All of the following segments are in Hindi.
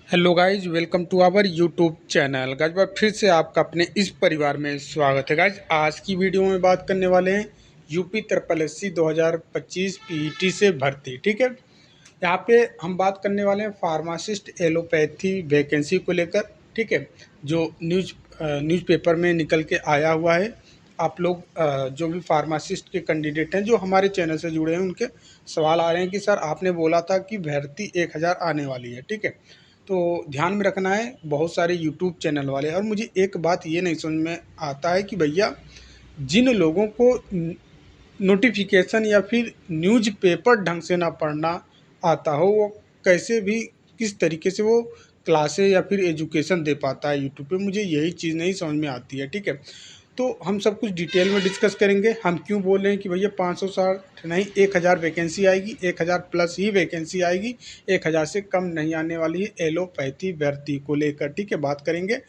Hello guys, welcome to our YouTube channel. Guys बार फिर से आपका अपने इस परिवार में स्वागत है। गाइज आज की वीडियो में बात करने वाले हैं यूपी ट्रिपल एससी 2025 पीईटी से भर्ती। ठीक है, यहाँ पे हम बात करने वाले हैं फार्मासिस्ट एलोपैथी वैकेंसी को लेकर। ठीक है, जो न्यूज़पेपर में निकल के आया हुआ है। आप लोग जो भी फार्मासिस्ट के कैंडिडेट हैं जो हमारे चैनल से जुड़े हैं, उनके सवाल आ रहे हैं कि सर आपने बोला था कि भर्ती 1000 आने वाली है। ठीक है, तो ध्यान में रखना है बहुत सारे यूट्यूब चैनल वाले। और मुझे एक बात ये नहीं समझ में आता है कि भैया जिन लोगों को नोटिफिकेशन या फिर न्यूज़पेपर ढंग से ना पढ़ना आता हो, वो कैसे भी किस तरीके से वो क्लासेस या फिर एजुकेशन दे पाता है यूट्यूब पे। मुझे यही चीज़ नहीं समझ में आती है। ठीक है, तो हम सब कुछ डिटेल में डिस्कस करेंगे। हम क्यों बोल रहे हैं कि भैया 560 नहीं 1000 वैकेंसी आएगी, 1000 प्लस ही वैकेंसी आएगी, 1000 से कम नहीं आने वाली है एलोपैथी भर्ती को लेकर। ठीक है, बात करेंगे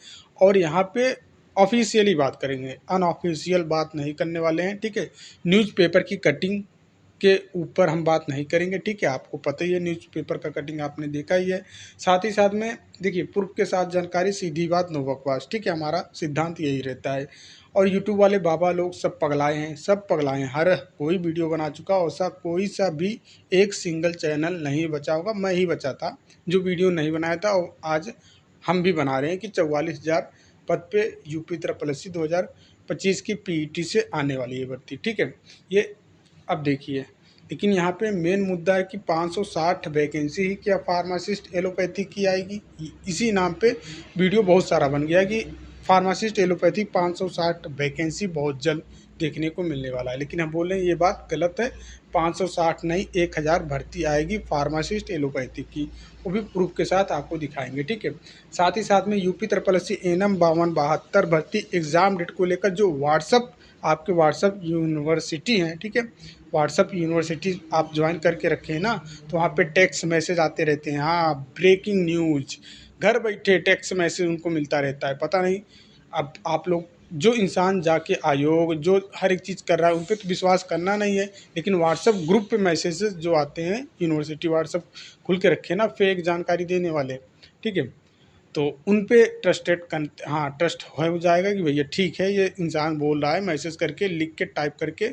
और यहाँ पे ऑफिशियली बात करेंगे, अनऑफिशियल बात नहीं करने वाले हैं। ठीक है, न्यूज़पेपर की कटिंग के ऊपर हम बात नहीं करेंगे। ठीक है, आपको पता ही है न्यूज़पेपर का कटिंग आपने देखा ही है। साथ ही साथ में देखिए, प्रूफ के साथ जानकारी, सीधी बात नो बकवास। ठीक है, हमारा सिद्धांत यही रहता है। और यूट्यूब वाले बाबा लोग सब पगलाए हैं, सब पगलाए हैं। हर कोई वीडियो बना चुका, और सा कोई सा भी एक सिंगल चैनल नहीं बचा होगा। मैं ही बचा था जो वीडियो नहीं बनाया था, और आज हम भी बना रहे हैं कि 44,000 पद पे यूपी ट्रिपल एससी 2025 की पीईटी से आने वाली है भर्ती। ठीक है, ये अब देखिए, लेकिन यहाँ पे मेन मुद्दा है कि 560 वैकेंसी ही क्या फार्मासिस्ट एलोपैथी की आएगी। इसी नाम पे वीडियो बहुत सारा बन गया कि फार्मासिस्ट एलोपैथी 560 वैकेंसी बहुत जल्द देखने को मिलने वाला है। लेकिन हम बोल रहे हैं ये बात गलत है। 560 नहीं 1000 भर्ती आएगी फार्मासिस्ट एलोपैथी की, वो भी प्रूफ के साथ आपको दिखाएंगे। ठीक है, साथ ही साथ में यूपी ट्रिपल एससी एनएम 5272 भर्ती एग्ज़ाम डेट को लेकर जो व्हाट्सअप आपके व्हाट्सअप यूनिवर्सिटी हैं, ठीक है, व्हाट्सअप यूनिवर्सिटी आप ज्वाइन करके रखे हैं ना, तो वहाँ पे टेक्स्ट मैसेज आते रहते हैं। हाँ, ब्रेकिंग न्यूज, घर बैठे टेक्स्ट मैसेज उनको मिलता रहता है। पता नहीं, अब आप लोग जो इंसान जाके आयोग जो हर एक चीज़ कर रहा है उन पर तो विश्वास करना नहीं है, लेकिन व्हाट्सअप ग्रुप पे मैसेजेस जो आते हैं, यूनिवर्सिटी व्हाट्सअप खुल के रखे ना फेक जानकारी देने वाले। ठीक है, तो उन पे ट्रस्टेड हाँ, ट्रस्ट हो जाएगा कि भैया ठीक है, ये इंसान बोल रहा है, मैसेज करके लिख के टाइप करके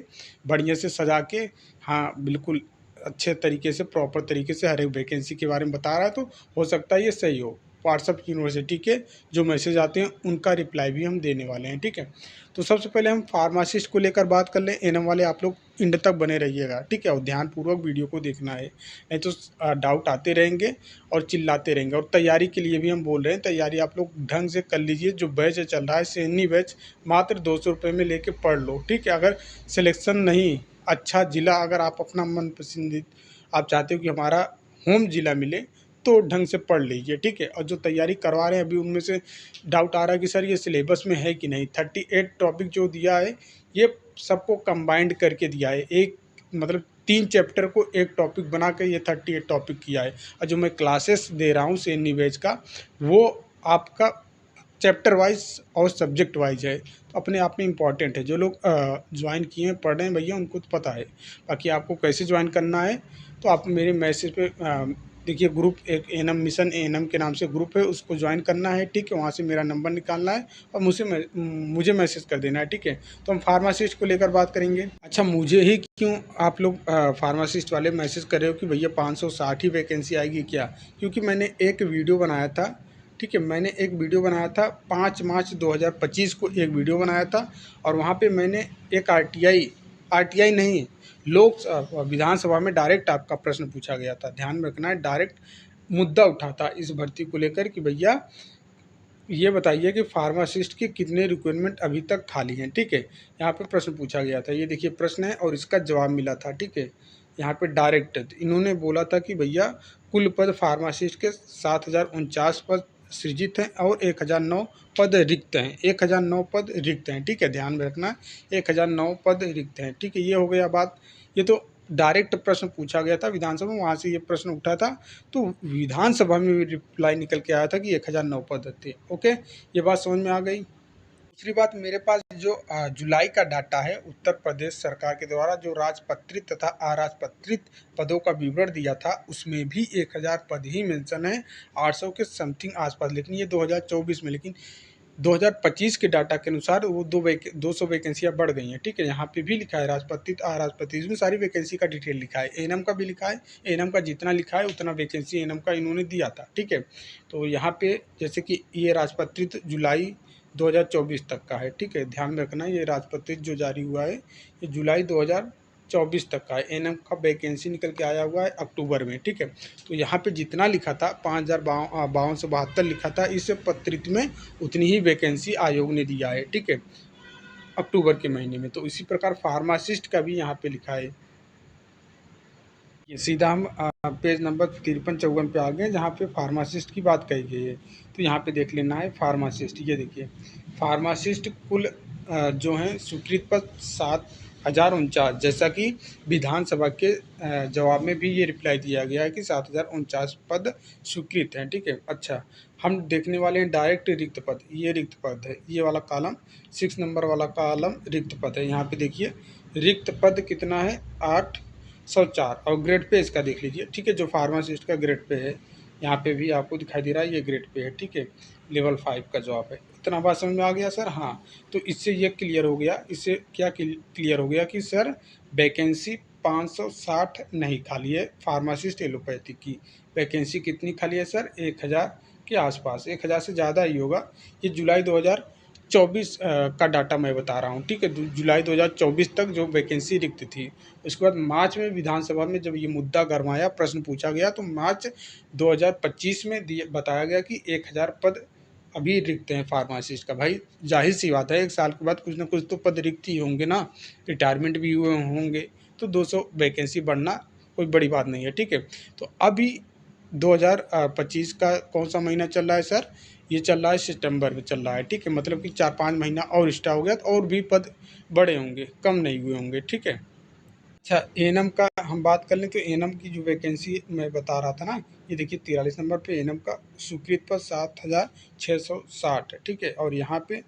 बढ़िया से सजा के, हाँ बिल्कुल अच्छे तरीके से प्रॉपर तरीके से हर एक वैकेंसी के बारे में बता रहा है, तो हो सकता है ये सही हो। व्हाट्सअप यूनिवर्सिटी के जो मैसेज आते हैं उनका रिप्लाई भी हम देने वाले हैं। ठीक है, तो सबसे पहले हम फार्मासिस्ट को लेकर बात कर लें। एनएम वाले आप लोग एंड तक बने रहिएगा। ठीक है, और ध्यानपूर्वक वीडियो को देखना है, नहीं तो डाउट आते रहेंगे और चिल्लाते रहेंगे। और तैयारी के लिए भी हम बोल रहे हैं, तैयारी आप लोग ढंग से कर लीजिए। जो बैच चल रहा है सैनी बैच, मात्र 200 रुपये में लेके पढ़ लो। ठीक है, अगर सिलेक्शन नहीं, अच्छा ज़िला अगर आप अपना मन पसंदीद आप चाहते हो कि हमारा होम ज़िला मिले, तो ढंग से पढ़ लीजिए। ठीक है, और जो तैयारी करवा रहे हैं अभी उनमें से डाउट आ रहा है कि सर ये सिलेबस में है कि नहीं। 38 टॉपिक जो दिया है ये सबको कंबाइंड करके दिया है, एक मतलब 3 चैप्टर को एक टॉपिक बना के ये 38 टॉपिक किया है। और जो मैं क्लासेस दे रहा हूँ सैनी बैच का, वो आपका चैप्टर वाइज और सब्जेक्ट वाइज है, तो अपने आप में इम्पॉर्टेंट है। जो लोग ज्वाइन किए हैं, पढ़ रहे हैं भैया, उनको तो पता है। बाकी आपको कैसे ज्वाइन करना है, तो आप मेरे मैसेज पे देखिए, ग्रुप एक एएनएम मिशन एएनएम के नाम से ग्रुप है, उसको ज्वाइन करना है। ठीक है, वहाँ से मेरा नंबर निकालना है और मुझे मैसेज कर देना है। ठीक है, तो हम फार्मासिस्ट को लेकर बात करेंगे। अच्छा, मुझे ही क्यों आप लोग फार्मासिस्ट वाले मैसेज कर रहे हो कि भैया 560 ही वैकेंसी आएगी क्या? क्योंकि मैंने एक वीडियो बनाया था। ठीक है, मैंने एक वीडियो बनाया था 5 मार्च 2025 को एक वीडियो बनाया था, और वहाँ पे मैंने एक आरटीआई नहीं, लोक विधानसभा में डायरेक्ट आपका प्रश्न पूछा गया था। ध्यान में रखना है, डायरेक्ट मुद्दा उठा था इस भर्ती को लेकर कि भैया ये बताइए कि फार्मासिस्ट के कितने रिक्वायरमेंट अभी तक खाली हैं। ठीक है, यहाँ पे प्रश्न पूछा गया था, ये देखिए प्रश्न है और इसका जवाब मिला था। ठीक है, यहाँ पे डायरेक्ट इन्होंने बोला था कि भैया कुल पद फार्मासिस्ट के 7049 पद सृजित हैं और 1009 पद रिक्त हैं। 1009 पद रिक्त हैं। ठीक है, ध्यान में रखना, 1009 पद रिक्त हैं। ठीक है, ये हो गया बात। ये तो डायरेक्ट प्रश्न पूछा गया था विधानसभा में, वहाँ से ये प्रश्न उठा था, तो विधानसभा में भी रिप्लाई निकल के आया था कि 1009 पद थे। ओके, ये बात समझ में आ गई। दूसरी बात, मेरे पास जो जुलाई का डाटा है उत्तर प्रदेश सरकार के द्वारा जो राजपत्रित तथा अराजपत्रित पदों का विवरण दिया था उसमें भी 1000 पद ही मेंशन है, 800 के समथिंग आसपास, लेकिन ये 2024 में, लेकिन 2025 के डाटा के अनुसार वो 200 वैकेंसियाँ बढ़ गई हैं। ठीक है, यहाँ पे भी लिखा है राजपत्रित अराजपत्रित, इसमें सारी वैकेंसी का डिटेल लिखा है, एएनएम का भी लिखा है, एएनएम का जितना लिखा है उतना वैकेंसी एएनएम का इन्होंने दिया था। ठीक है, तो यहाँ पे जैसे कि ये राजपत्रित जुलाई 2024 तक का है। ठीक है, ध्यान में रखना, ये राजपत्रित जो जारी हुआ है ये जुलाई 2024 तक का है। एएनएम का वैकेंसी निकल के आया हुआ है अक्टूबर में। ठीक है, तो यहाँ पे जितना लिखा था 5272 लिखा था, इस पत्रित में उतनी ही वैकेंसी आयोग ने दिया है। ठीक है, अक्टूबर के महीने में। तो इसी प्रकार फार्मासिस्ट का भी यहाँ पे लिखा है। ये सीधा हम पेज नंबर 53-54 पे आ गए जहाँ पे फार्मासिस्ट की बात कही गई है। तो यहाँ पे देख लेना है फार्मासिस्ट। ये देखिए, फार्मासिस्ट कुल जो हैं स्वीकृत पद 7049, जैसा कि विधानसभा के जवाब में भी ये रिप्लाई दिया गया है कि 7049 पद स्वीकृत हैं। ठीक है, अच्छा, हम देखने वाले हैं डायरेक्ट रिक्त पद। ये रिक्त पद है, ये वाला कॉलम 6 नंबर वाला कॉलम रिक्त पद है। यहाँ पे देखिए रिक्त पद कितना है, 804, और ग्रेड पे इसका देख लीजिए। ठीक है, जो फार्मासिस्ट का ग्रेड पे है यहाँ पे भी आपको दिखाई दे रहा है, ये ग्रेड पे है। ठीक है, लेवल 5 का जॉब है। इतना बात समझ में आ गया सर? हाँ, तो इससे ये क्लियर हो गया, इससे क्या क्लियर हो गया कि सर वैकेंसी 560 नहीं खाली है फार्मासिस्ट एलोपैथिक की। वैकेंसी कितनी खाली है सर? 1000 के आसपास, 1000 से ज़्यादा ही होगा। ये जुलाई 2024 का डाटा मैं बता रहा हूँ। ठीक है, जुलाई 2024 तक जो वैकेंसी रिक्त थी। उसके बाद मार्च में विधानसभा में जब ये मुद्दा गरमाया, प्रश्न पूछा गया, तो मार्च 2025 में बताया गया कि 1000 पद अभी रिक्त हैं फार्मासिस्ट का। भाई जाहिर सी बात है, 1 साल के बाद कुछ ना कुछ तो पद रिक्त ही होंगे ना, रिटायरमेंट भी हुए होंगे, तो 200 वैकेंसी बढ़ना कोई बड़ी बात नहीं है। ठीक है, तो अभी 2025 का कौन सा महीना चल रहा है सर? ये चल रहा है सितंबर में चल रहा है। ठीक है, मतलब कि 4-5 महीना और एक्स्ट्रा हो गया तो और भी पद बड़े होंगे, कम नहीं हुए होंगे। ठीक है, अच्छा, एएनएम का हम बात कर लें तो एएनएम की जो वैकेंसी मैं बता रहा था ना, ये देखिए 43 नंबर पे एएनएम का स्वीकृत पद 7660 है। ठीक है, और यहाँ पे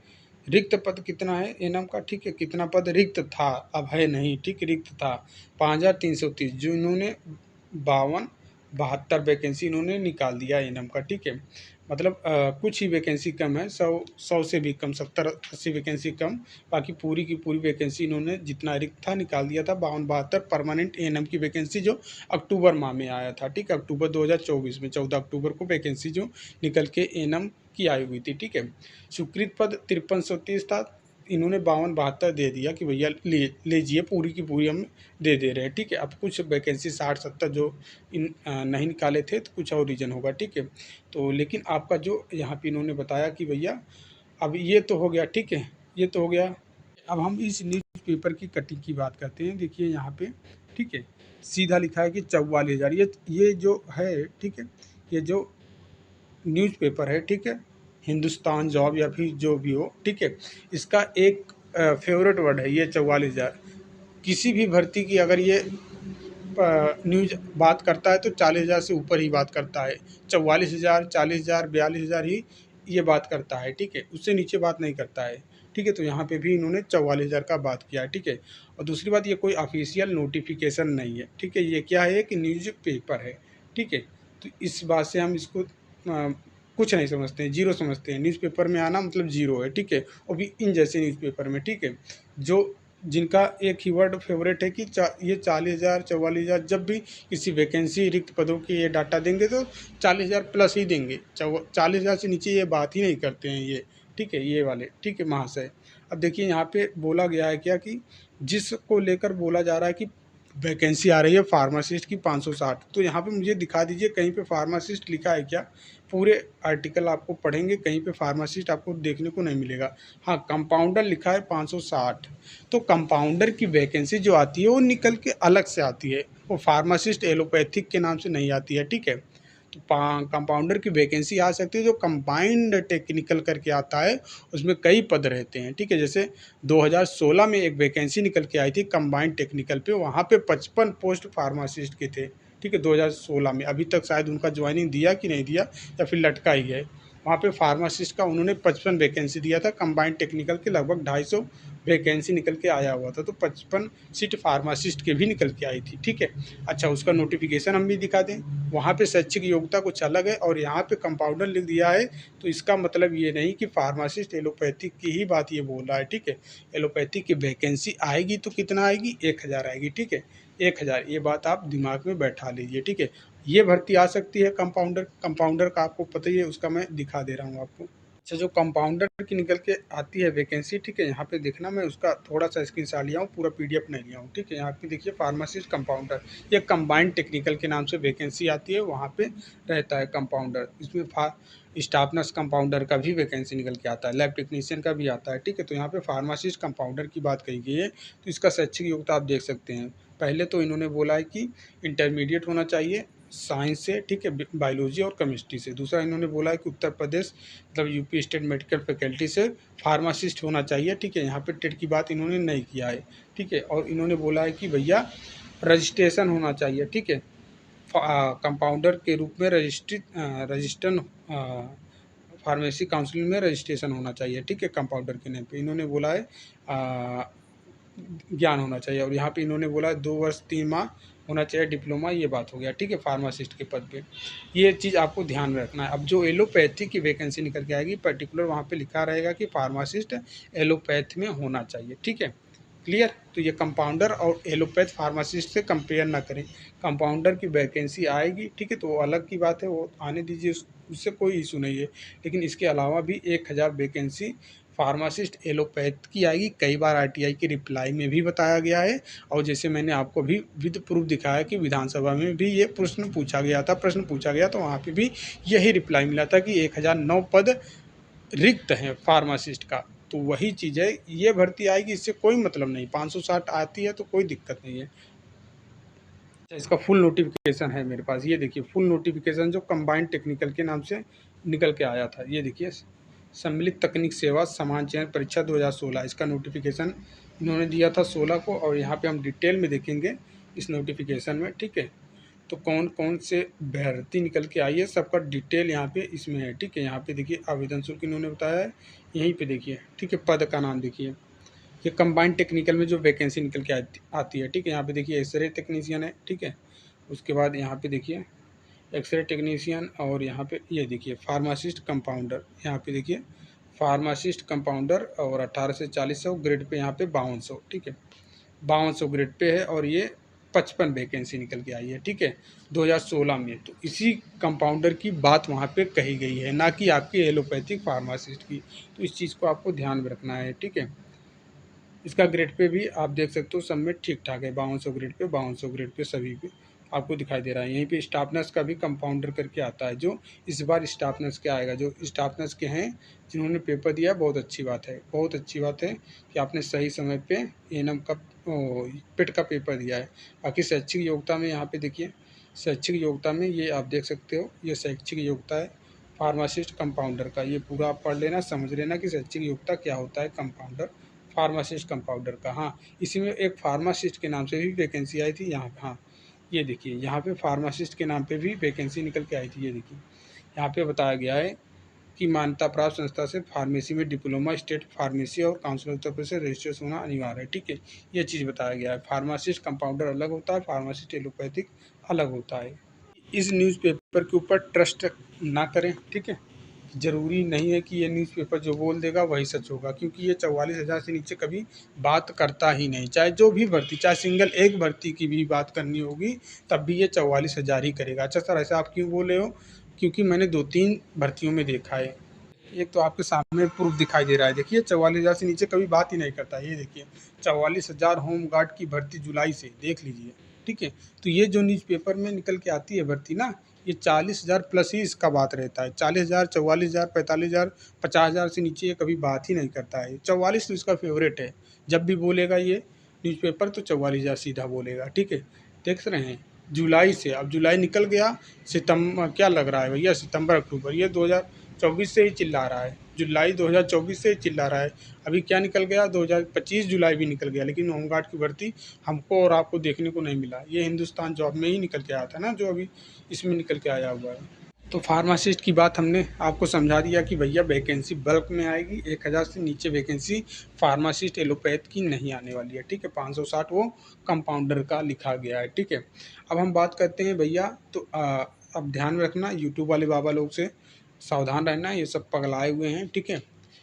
रिक्त पद कितना है एएनएम का? ठीक है, कितना पद रिक्त था, अब है नहीं। ठीक, रिक्त था 5330, जो इन्होंने 72 वैकेंसी इन्होंने निकाल दिया एएनएम का। ठीक है, मतलब कुछ ही वैकेंसी कम है, 100 से भी कम, 70-80 वैकेंसी कम। बाकी पूरी की पूरी वैकेंसी इन्होंने जितना रिक्त था निकाल दिया था। 52-72 परमानेंट एएनएम की वैकेंसी जो अक्टूबर माह में आया था। ठीक है, अक्टूबर 2024 में 14 अक्टूबर को वैकेंसी जो निकल के एएनएम की आई हुई थी। ठीक है, स्वीकृत पद 5330 था, इन्होंने 52-72 दे दिया कि भैया लीजिए, पूरी की पूरी हम दे दे रहे हैं। ठीक है, अब कुछ वैकेंसी 60-70 जो नहीं निकाले थे तो कुछ और रीज़न होगा। ठीक है, तो लेकिन आपका जो यहाँ पे इन्होंने बताया कि भैया अब ये तो हो गया। ठीक है, ये तो हो गया। अब हम इस न्यूज़पेपर की कटिंग की बात करते हैं। देखिए यहाँ पे, ठीक है, सीधा लिखा है कि 44,000, ये जो है, ठीक है, ये जो न्यूज़पेपर है, ठीक है, हिंदुस्तान जॉब या फिर जो भी हो, ठीक है, इसका एक फेवरेट वर्ड है ये 44,000। किसी भी भर्ती की अगर ये न्यूज़ बात करता है तो 40,000 से ऊपर ही बात करता है। 44,000, 40,000, 42,000 ही ये बात करता है। ठीक है, उससे नीचे बात नहीं करता है। ठीक है, तो यहाँ पे भी इन्होंने 44,000 का बात किया है। ठीक है, और दूसरी बात, ये कोई ऑफिशियल नोटिफिकेशन नहीं है। ठीक है, ये क्या है कि न्यूज़ पेपर है। ठीक है, तो इस बात से हम इसको कुछ नहीं समझते हैं, जीरो समझते हैं। न्यूज़पेपर में आना मतलब जीरो है। ठीक है, और भी इन जैसे न्यूज़पेपर में, ठीक है, जो जिनका एक ही वर्ड फेवरेट है कि ये 40,000, 44,000, जब भी किसी वैकेंसी रिक्त पदों की ये डाटा देंगे तो 40,000 प्लस ही देंगे, 40,000 से नीचे ये बात ही नहीं करते हैं ये। ठीक है, ये वाले, ठीक है महाशय। अब देखिए यहाँ पे बोला गया है क्या कि जिसको लेकर बोला जा रहा है कि वैकेंसी आ रही है फार्मासिस्ट की 560, तो यहाँ पे मुझे दिखा दीजिए कहीं पे फार्मासिस्ट लिखा है क्या? पूरे आर्टिकल आपको पढ़ेंगे, कहीं पे फार्मासिस्ट आपको देखने को नहीं मिलेगा। हाँ, कंपाउंडर लिखा है 560, तो कंपाउंडर की वैकेंसी जो आती है वो निकल के अलग से आती है, वो फार्मासिस्ट एलोपैथिक के नाम से नहीं आती है। ठीक है, तो कंपाउंडर की वैकेंसी आ सकती है जो कंबाइंड टेक्निकल करके आता है, उसमें कई पद रहते हैं। ठीक है, जैसे 2016 में एक वैकेंसी निकल के आई थी कंबाइंड टेक्निकल पे, वहाँ पे 55 पोस्ट फार्मासिस्ट के थे। ठीक है, 2016 में, अभी तक शायद उनका ज्वाइनिंग दिया कि नहीं दिया या फिर लटका ही है। वहाँ पे फार्मासिस्ट का उन्होंने 55 वैकेंसी दिया था, कंबाइंड टेक्निकल के लगभग 250 वैकेंसी निकल के आया हुआ था, तो 55 सीट फार्मासिस्ट के भी निकल के आई थी। ठीक है, अच्छा उसका नोटिफिकेशन हम भी दिखा दें। वहाँ पे शैक्षिक योग्यता कुछ अलग है और यहाँ पे कंपाउंडर लिख दिया है, तो इसका मतलब ये नहीं कि फार्मासिस्ट एलोपैथिक की ही बात ये बोल रहा है। ठीक है, एलोपैथिक की वैकेंसी आएगी तो कितना आएगी, 1000 आएगी। ठीक है, 1000, ये बात आप दिमाग में बैठा लीजिए। ठीक है, ये भर्ती आ सकती है कंपाउंडर का आपको पता ही है, उसका मैं दिखा दे रहा हूँ आपको। अच्छा, जो कंपाउंडर की निकल के आती है वैकेंसी, ठीक है, यहाँ पे देखना, मैं उसका थोड़ा सा स्क्रीनशॉट लिया हूँ, पूरा पीडीएफ नहीं लिया हूँ। ठीक है, यहाँ पे देखिए फार्मासिस्ट कंपाउंडर, ये कंबाइंड टेक्निकल के नाम से वैकेंसी आती है, वहाँ पे रहता है कंपाउंडर। इसमें स्टाफ नर्स कंपाउंडर का भी वैकेंसी निकल के आता है, लैब टेक्नीशियन का भी आता है। ठीक है, तो यहाँ पे फार्मासिस्ट कंपाउंडर की बात कही गई है, तो इसका शैक्षिक योग्यता आप देख सकते हैं। पहले तो इन्होंने बोला है कि इंटरमीडिएट होना चाहिए साइंस से, ठीक है, बायोलॉजी और केमिस्ट्री से। दूसरा इन्होंने बोला है कि उत्तर प्रदेश मतलब यूपी स्टेट मेडिकल फैकल्टी से फार्मासिस्ट होना चाहिए। ठीक है, यहाँ पे टेट की बात इन्होंने नहीं किया है। ठीक है, और इन्होंने बोला है कि भैया रजिस्ट्रेशन होना चाहिए। ठीक है, कंपाउंडर के रूप में रजिस्टर्ड फार्मेसी काउंसिल में रजिस्ट्रेशन होना चाहिए। ठीक है, कंपाउंडर के नेम पे इन्होंने बोला है ज्ञान होना चाहिए, और यहाँ पे इन्होंने बोला 2 वर्ष 3 माह होना चाहिए डिप्लोमा, ये बात हो गया। ठीक है, फार्मासिस्ट के पद पे ये चीज़ आपको ध्यान में रखना है। अब जो एलोपैथी की वैकेंसी निकल के आएगी, पर्टिकुलर वहाँ पे लिखा रहेगा कि फार्मासिस्ट एलोपैथ में होना चाहिए। ठीक है, क्लियर। तो ये कंपाउंडर और एलोपैथ फार्मासिस्ट से कंपेयर ना करें। कंपाउंडर की वैकेंसी आएगी, ठीक है, तो वो अलग की बात है, वो आने दीजिए, उससे कोई इशू नहीं है। लेकिन इसके अलावा भी 1000 वैकेंसी फार्मासिस्ट एलोपैथ की आएगी। कई बार आरटीआई की रिप्लाई में भी बताया गया है, और जैसे मैंने आपको भी विद प्रूफ दिखाया कि विधानसभा में भी ये प्रश्न पूछा गया तो वहाँ पे भी यही रिप्लाई मिला था कि 1009 पद रिक्त हैं फार्मासिस्ट का। तो वही चीज़ है, ये भर्ती आएगी, इससे कोई मतलब नहीं। 560 आती है तो कोई दिक्कत नहीं है। इसका फुल नोटिफिकेशन है मेरे पास, ये देखिए फुल नोटिफिकेशन जो कंबाइंड टेक्निकल के नाम से निकल के आया था। ये देखिए सम्मिलित तकनीक सेवा समान चयन परीक्षा 2016, इसका नोटिफिकेशन इन्होंने दिया था 16 को, और यहाँ पे हम डिटेल में देखेंगे इस नोटिफिकेशन में। ठीक है, तो कौन कौन से भर्ती निकल के आई है सबका डिटेल यहाँ पे इसमें है। ठीक है, यहाँ पे देखिए आवेदन शुल्क इन्होंने बताया है, यहीं पे देखिए। ठीक है, पद का नाम देखिए, ये कंबाइंड टेक्निकल में जो वैकेंसी निकल के आती है। ठीक है, यहाँ पे देखिए एक्सरे टेक्नीशियन है। ठीक है, उसके बाद यहाँ पे देखिए एक्सरे टेक्नीशियन, और यहाँ पे ये देखिए फार्मासिस्ट कंपाउंडर, यहाँ पे देखिए फार्मासिस्ट कंपाउंडर, और 18 से 4000 ग्रेड पे यहाँ पे 5200। ठीक है, 5200 ग्रेड पे है, और ये 55 वैकेंसी निकल के आई है। ठीक है, 2016 में। तो इसी कंपाउंडर की बात वहाँ पे कही गई है, ना कि आपकी एलोपैथिक फार्मासिस्ट की। तो इस चीज़ को आपको ध्यान में रखना है। ठीक है, इसका ग्रेड पे भी आप देख सकते हो, सब में ठीक ठाक है। 5200 ग्रेड पे, 5200 ग्रेड पे सभी पे आपको दिखाई दे रहा है। यहीं पे स्टाफ नर्स का भी कंपाउंडर करके आता है, जो इस बार स्टाफ नर्स के आएगा। जो स्टाफ नर्स के हैं जिन्होंने पेपर दिया, बहुत अच्छी बात है, बहुत अच्छी बात है कि आपने सही समय पे एएनएम का पेट का पेपर दिया है। बाकी शैक्षिक योग्यता में यहाँ पे देखिए, शैक्षिक योग्यता में ये आप देख सकते हो, ये शैक्षिक योग्यता है फार्मासिस्ट कंपाउंडर का। ये पूरा आप पढ़ लेना, समझ लेना कि शैक्षिक योग्यता क्या होता है कंपाउंडर फार्मासिस्ट कंपाउंडर का। हाँ, इसी में एक फार्मासिस्ट के नाम से भी वैकेंसी आई थी यहाँ पे। हाँ, ये देखिए यहाँ पे फार्मासिस्ट के नाम पे भी वैकेंसी निकल के आई थी। ये देखिए यहाँ पे बताया गया है कि मान्यता प्राप्त संस्था से फार्मेसी में डिप्लोमा स्टेट फार्मेसी और काउंसिल उत्तर प्रदेश से रजिस्ट्रेशन होना अनिवार्य है। ठीक है, ये चीज़ बताया गया है। फार्मासिस्ट कंपाउंडर अलग होता है, फार्मासिस्ट एलोपैथिक अलग होता है। इस न्यूज़पेपर के ऊपर ट्रस्ट ना करें। ठीक है, ज़रूरी नहीं है कि ये न्यूज़पेपर जो बोल देगा वही सच होगा, क्योंकि ये 44,000 से नीचे कभी बात करता ही नहीं। चाहे जो भी भर्ती, चाहे सिंगल एक भर्ती की भी बात करनी होगी, तब भी ये 44,000 ही करेगा। अच्छा सर, ऐसा आप क्यों बोले हो? क्योंकि मैंने 2-3 भर्तियों में देखा है। एक तो आपके सामने प्रूफ दिखाई दे रहा है, देखिए 44,000 से नीचे कभी बात ही नहीं करता। ये देखिए 44,000 होमगार्ड की भर्ती जुलाई से, देख लीजिए। ठीक है, तो ये जो न्यूज़पेपर में निकल के आती है भर्ती ना, ये 40,000 प्लस ही इसका बात रहता है। 40,000, 44,000, 45,000, 50,000 से नीचे ये कभी बात ही नहीं करता है। 44 तो इसका फेवरेट है, जब भी बोलेगा ये न्यूज़पेपर तो 44,000 सीधा बोलेगा। ठीक है, देख रहे हैं जुलाई से, अब जुलाई निकल गया, सितंबर क्या लग रहा है भैया, सितंबर अक्टूबर, ये 2024 से ही चिल्ला रहा है। जुलाई 2024 से ही चिल्ला रहा है। अभी क्या निकल गया, 2025 जुलाई भी निकल गया, लेकिन होमगार्ड की भर्ती हमको और आपको देखने को नहीं मिला। ये हिंदुस्तान जॉब में ही निकल के आया था ना, जो अभी इसमें निकल के आया हुआ है। तो फार्मासिस्ट की बात हमने आपको समझा दिया कि भैया वैकेंसी बल्क में आएगी, 1000 से नीचे वैकेंसी फार्मासिस्ट एलोपैथ की नहीं आने वाली है, ठीक है। 560 वो कंपाउंडर का लिखा गया है, ठीक है। अब हम बात करते हैं भैया, तो अब ध्यान में रखना, यूट्यूब वाले बाबा लोग से सावधान रहना, ये सब पगलाए हुए हैं, ठीक है।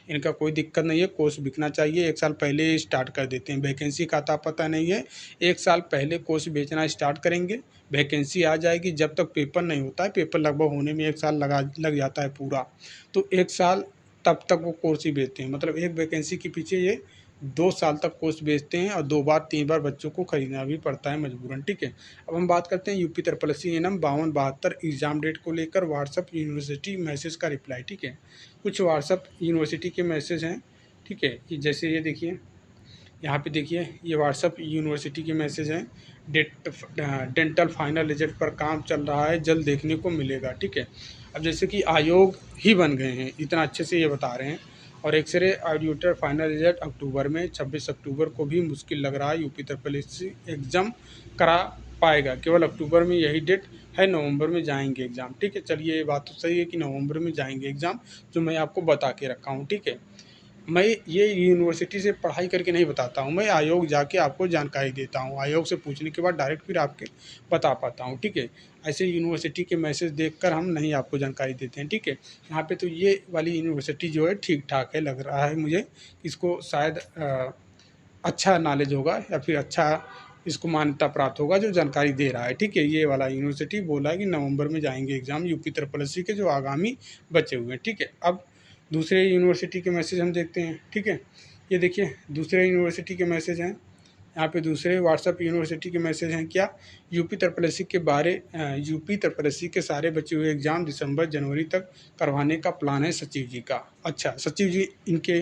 इनका कोई दिक्कत नहीं है, कोर्स बिकना चाहिए, 1 साल पहले ही स्टार्ट कर देते हैं, वैकेंसी का अता पता नहीं है, 1 साल पहले कोर्स बेचना स्टार्ट करेंगे, वैकेंसी आ जाएगी। जब तक पेपर नहीं होता है, पेपर लगभग होने में 1 साल लग जाता है पूरा, तो 1 साल तब तक वो कोर्स ही बेचते हैं, मतलब एक वैकेंसी के पीछे ये 2 साल तक कोर्स बेचते हैं, और 2 बार 3 बार बच्चों को खरीदना भी पड़ता है मजबूरन, ठीक है। अब हम बात करते हैं UP SSC ANM 5272 exam date को लेकर व्हाट्सअप यूनिवर्सिटी मैसेज का रिप्लाई, ठीक है। कुछ व्हाट्सअप यूनिवर्सिटी के मैसेज हैं, ठीक है, कि जैसे ये देखिए, यहाँ पे देखिए, ये व्हाट्सअप यूनिवर्सिटी के मैसेज हैं। डेंटल फाइनल रिजल्ट पर काम चल रहा है, जल्द देखने को मिलेगा, ठीक है। अब जैसे कि आयोग ही बन गए हैं, इतना अच्छे से ये बता रहे हैं। और एक्सरे ऑडिटर फाइनल रिजल्ट अक्टूबर में, 26 अक्टूबर को भी मुश्किल लग रहा है, यूपी SSC एग्ज़ाम करा पाएगा, केवल अक्टूबर में यही डेट है, नवंबर में जाएंगे एग्ज़ाम, ठीक है। चलिए, ये बात तो सही है कि नवंबर में जाएंगे एग्ज़ाम, जो मैं आपको बता के रखा हूँ, ठीक है। मैं ये यूनिवर्सिटी से पढ़ाई करके नहीं बताता हूँ, मैं आयोग जाके आपको जानकारी देता हूँ, आयोग से पूछने के बाद डायरेक्ट फिर आपके बता पाता हूँ, ठीक है। ऐसे यूनिवर्सिटी के मैसेज देखकर हम नहीं आपको जानकारी देते हैं, ठीक है। यहाँ पे तो ये वाली यूनिवर्सिटी जो है ठीक ठाक है, लग रहा है मुझे, इसको शायद अच्छा नॉलेज होगा, या फिर अच्छा इसको मान्यता प्राप्त होगा जो जानकारी दे रहा है, ठीक है। ये वाला यूनिवर्सिटी बोला है कि नवंबर में जाएंगे एग्ज़ाम यूपी SSC के जो आगामी बचे हुए हैं, ठीक है। अब दूसरे यूनिवर्सिटी के मैसेज हम देखते हैं, ठीक है। ये देखिए, दूसरे यूनिवर्सिटी के मैसेज हैं, यहाँ पे दूसरे व्हाट्सएप यूनिवर्सिटी के मैसेज हैं क्या, यूपी SSC के सारे बचे हुए एग्ज़ाम दिसंबर जनवरी तक करवाने का प्लान है सचिव जी का। अच्छा, सचिव जी इनके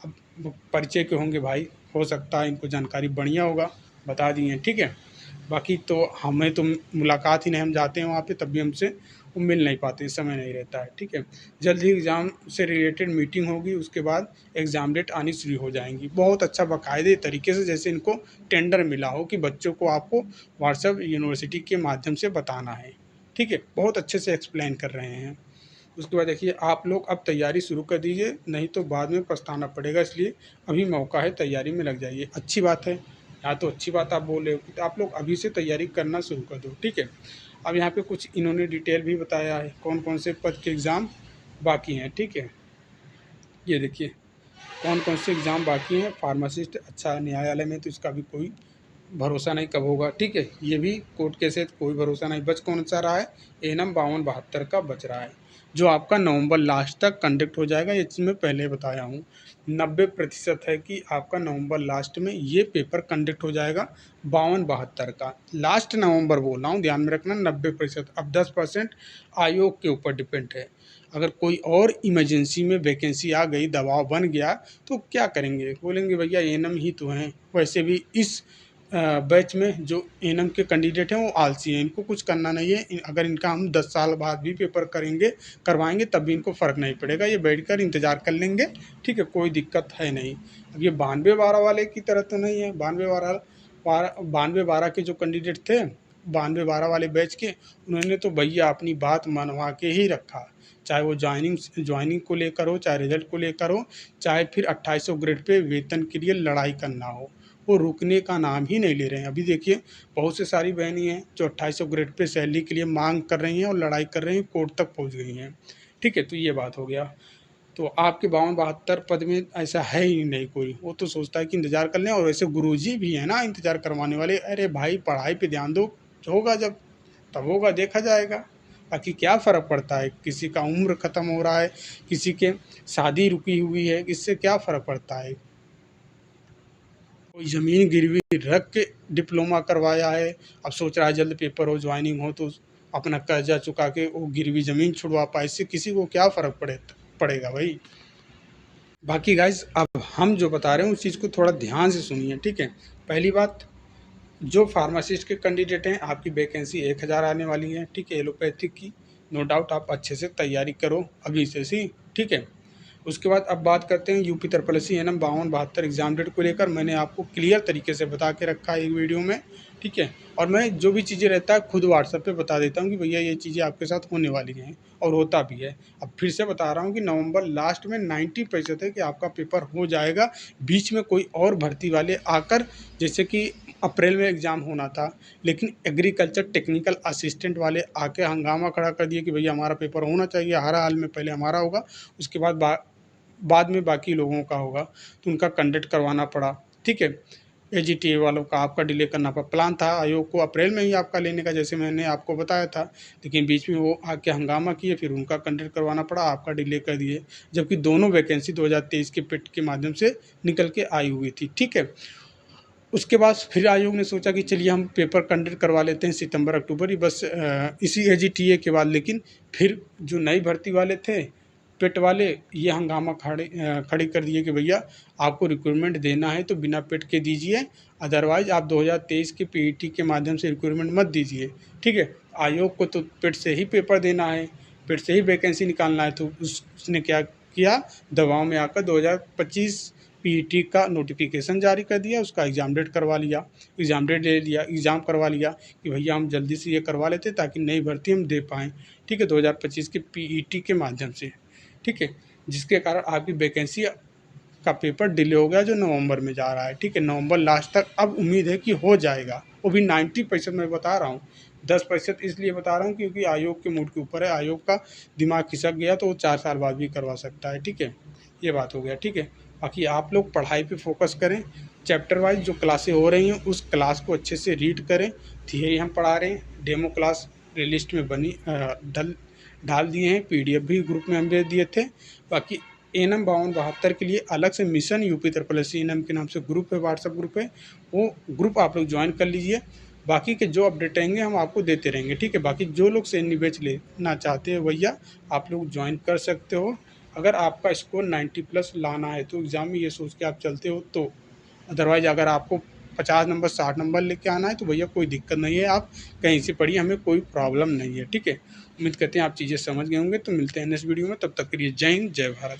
अब परिचय के होंगे भाई, हो सकता है इनको जानकारी बढ़िया होगा, बता दिए, ठीक है। बाकी तो हमें तो मुलाकात ही नहीं, हम जाते हैं वहाँ पे तब भी हमसे वो मिल नहीं पाते, समय नहीं रहता है, ठीक है। जल्द ही एग्ज़ाम से रिलेटेड मीटिंग होगी, उसके बाद एग्ज़ाम डेट आनी शुरू हो जाएंगी। बहुत अच्छा बाकायदे तरीके से, जैसे इनको टेंडर मिला हो कि बच्चों को आपको व्हाट्सएप यूनिवर्सिटी के माध्यम से बताना है, ठीक है। बहुत अच्छे से एक्सप्लेन कर रहे हैं। उसके बाद देखिए, आप लोग अब तैयारी शुरू कर दीजिए, नहीं तो बाद में पछताना पड़ेगा, इसलिए अभी मौका है, तैयारी में लग जाइए। अच्छी बात है, या तो अच्छी बात आप बोल रहे हो, तो आप लोग अभी से तैयारी करना शुरू कर दो, ठीक है। अब यहाँ पे कुछ इन्होंने डिटेल भी बताया है, कौन कौन से पद के एग्ज़ाम बाकी हैं, ठीक है। ये देखिए, कौन कौन से एग्ज़ाम बाकी हैं। फार्मासिस्ट, अच्छा, न्यायालय में तो इसका भी कोई भरोसा नहीं कब होगा, ठीक है। ये भी कोर्ट केस है, कोई भरोसा नहीं। बच कौन सा रहा है, एनएम 5272 का बच रहा है, जो आपका नवंबर लास्ट तक कंडक्ट हो जाएगा। ये चीज़ मैं पहले बताया हूँ, 90% है कि आपका नवंबर लास्ट में ये पेपर कंडक्ट हो जाएगा, 5272 का। लास्ट नवंबर बोल रहा हूँ, ध्यान में रखना, 90%। अब 10% आयोग के ऊपर डिपेंड है। अगर कोई और इमरजेंसी में वैकेंसी आ गई, दबाव बन गया, तो क्या करेंगे, बोलेंगे भैया एनएम ही तो हैं। वैसे भी इस बैच में जो एनएम के कैंडिडेट हैं वो आलसी हैं, इनको कुछ करना नहीं है। अगर इनका हम 10 साल बाद भी पेपर करवाएंगे तब भी इनको फ़र्क नहीं पड़ेगा, ये बैठकर इंतज़ार कर लेंगे, ठीक है, कोई दिक्कत है नहीं। अब ये 92-12 वाले की तरह तो नहीं है। 92-12 के जो कैंडिडेट थे, 92-12 वाले बैच के, उन्होंने तो भैया अपनी बात मनवा के ही रखा, चाहे वो ज्वाइनिंग को लेकर हो, चाहे रिजल्ट को लेकर हो, चाहे फिर 2800 ग्रेड पे वेतन के लिए लड़ाई करना हो, वो रुकने का नाम ही नहीं ले रहे हैं। अभी देखिए, बहुत से सारी बहनें हैं जो 2800 ग्रेड पे सैलरी के लिए मांग कर रही हैं और लड़ाई कर रही हैं, कोर्ट तक पहुंच गई हैं, ठीक है। तो ये बात हो गया। तो आपके 52-72 पद में ऐसा है ही नहीं कोई, वो तो सोचता है कि इंतज़ार कर लें। और वैसे गुरुजी भी हैं ना इंतज़ार करवाने वाले, अरे भाई पढ़ाई पे ध्यान दो, होगा जब तब होगा, देखा जाएगा। बाकी क्या फ़र्क पड़ता है, किसी का उम्र ख़त्म हो रहा है, किसी के शादी रुकी हुई है, इससे क्या फ़र्क पड़ता है। कोई ज़मीन गिरवी रख के डिप्लोमा करवाया है, अब सोच रहा है जल्द पेपर हो, ज्वाइनिंग हो, तो अपना कर्जा चुका के वो गिरवी ज़मीन छुड़वा पाए, इससे किसी को क्या फ़र्क पड़ेगा भाई। बाकी गाइज, अब हम जो बता रहे हैं उस चीज़ को थोड़ा ध्यान से सुनिए, ठीक है। पहली बात, जो फार्मासिस्ट के कैंडिडेट हैं, आपकी वैकेंसी 1000 आने वाली है, ठीक है, एलोपैथिक की। नो डाउट आप अच्छे से तैयारी करो अभी से सी, ठीक है। उसके बाद अब बात करते हैं UP SSC ANM 5272 exam date को लेकर। मैंने आपको क्लियर तरीके से बता के रखा है एक वीडियो में, ठीक है। और मैं जो भी चीज़ें रहता है खुद व्हाट्सएप पे बता देता हूँ कि भैया ये चीज़ें आपके साथ होने वाली हैं, और होता भी है। अब फिर से बता रहा हूँ कि नवंबर लास्ट में 90% है कि आपका पेपर हो जाएगा। बीच में कोई और भर्ती वाले आकर, जैसे कि अप्रैल में एग्ज़ाम होना था, लेकिन एग्रीकल्चर टेक्निकल असिस्टेंट वाले आके हंगामा खड़ा कर दिए कि भैया हमारा पेपर होना चाहिए, हर हाल में पहले हमारा होगा, उसके बाद में बाकी लोगों का होगा, तो उनका कंडक्ट करवाना पड़ा। ठीक है। एजीटीए वालों का आपका डिले करना पड़ा। प्लान था आयोग को अप्रैल में ही आपका लेने का, जैसे मैंने आपको बताया था, लेकिन बीच में वो आके हंगामा किए, फिर उनका कंडक्ट करवाना पड़ा, आपका डिले कर दिए, जबकि दोनों वैकेंसी 2023 के पेट के माध्यम से निकल के आई हुई थी। ठीक है। उसके बाद फिर आयोग ने सोचा कि चलिए हम पेपर कंडक्ट करवा लेते हैं सितंबर अक्टूबर ही, बस इसी एजीटीए के बाद। लेकिन फिर जो नई भर्ती वाले थे, पेट वाले, ये हंगामा खड़ी कर दिए कि भैया आपको रिक्रूटमेंट देना है तो बिना पेट के दीजिए, अदरवाइज़ आप 2023 के पीईटी के माध्यम से रिक्रूटमेंट मत दीजिए। ठीक है। आयोग को तो पेट से ही पेपर देना है, पेट से ही वैकेंसी निकालना है, तो उसने क्या किया, दबाव में आकर 2025 पीईटी का नोटिफिकेशन जारी कर दिया, उसका एग्ज़ाम डेट करवा लिया, एग्ज़ाम डेट ले लिया, एग्ज़ाम करवा लिया कि भैया हम जल्दी से ये करवा लेते ताकि नई भर्ती हम दे पाएँ। ठीक है। 2025 के पीईटी के माध्यम से। ठीक है। जिसके कारण आपकी वैकेंसी का पेपर डिले हो गया, जो नवंबर में जा रहा है। ठीक है। नवंबर लास्ट तक अब उम्मीद है कि हो जाएगा, वो भी 90% मैं बता रहा हूँ। 10% इसलिए बता रहा हूँ क्योंकि आयोग के मूड के ऊपर है, आयोग का दिमाग खिसक गया तो वो 4 साल बाद भी करवा सकता है। ठीक है। ये बात हो गया। ठीक है। बाकी आप लोग पढ़ाई पे फोकस करें, चैप्टर वाइज जो क्लासें हो रही हैं उस क्लास को अच्छे से रीड करें। थियरी हम पढ़ा रहे हैं, डेमो क्लास प्लेलिस्ट में डाल दिए हैं, पीडीएफ भी ग्रुप में हम भेज दिए थे। बाकी एनएम 5272 के लिए अलग से मिशन यूपी ट्रिपल एनएम के नाम से ग्रुप है, व्हाट्सएप ग्रुप है, वो ग्रुप आप लोग ज्वाइन कर लीजिए। बाकी के जो अपडेट रहेंगे हम आपको देते रहेंगे। ठीक है। बाकी जो लोग सैन्य बैच लेना चाहते हैं भैया, आप लोग ज्वाइन कर सकते हो। अगर आपका स्कोर 90 प्लस लाना है तो एग्ज़ाम में ये सोच के आप चलते हो तो, अदरवाइज़ अगर आपको 50 नंबर 60 नंबर लेके आना है तो भैया कोई दिक्कत नहीं है, आप कहीं से पढ़िए, हमें कोई प्रॉब्लम नहीं है। ठीक है। उम्मीद करते हैं आप चीज़ें समझ गए होंगे। तो मिलते हैं नेक्स्ट वीडियो में, तब तक के लिए जय हिंद, जय भारत।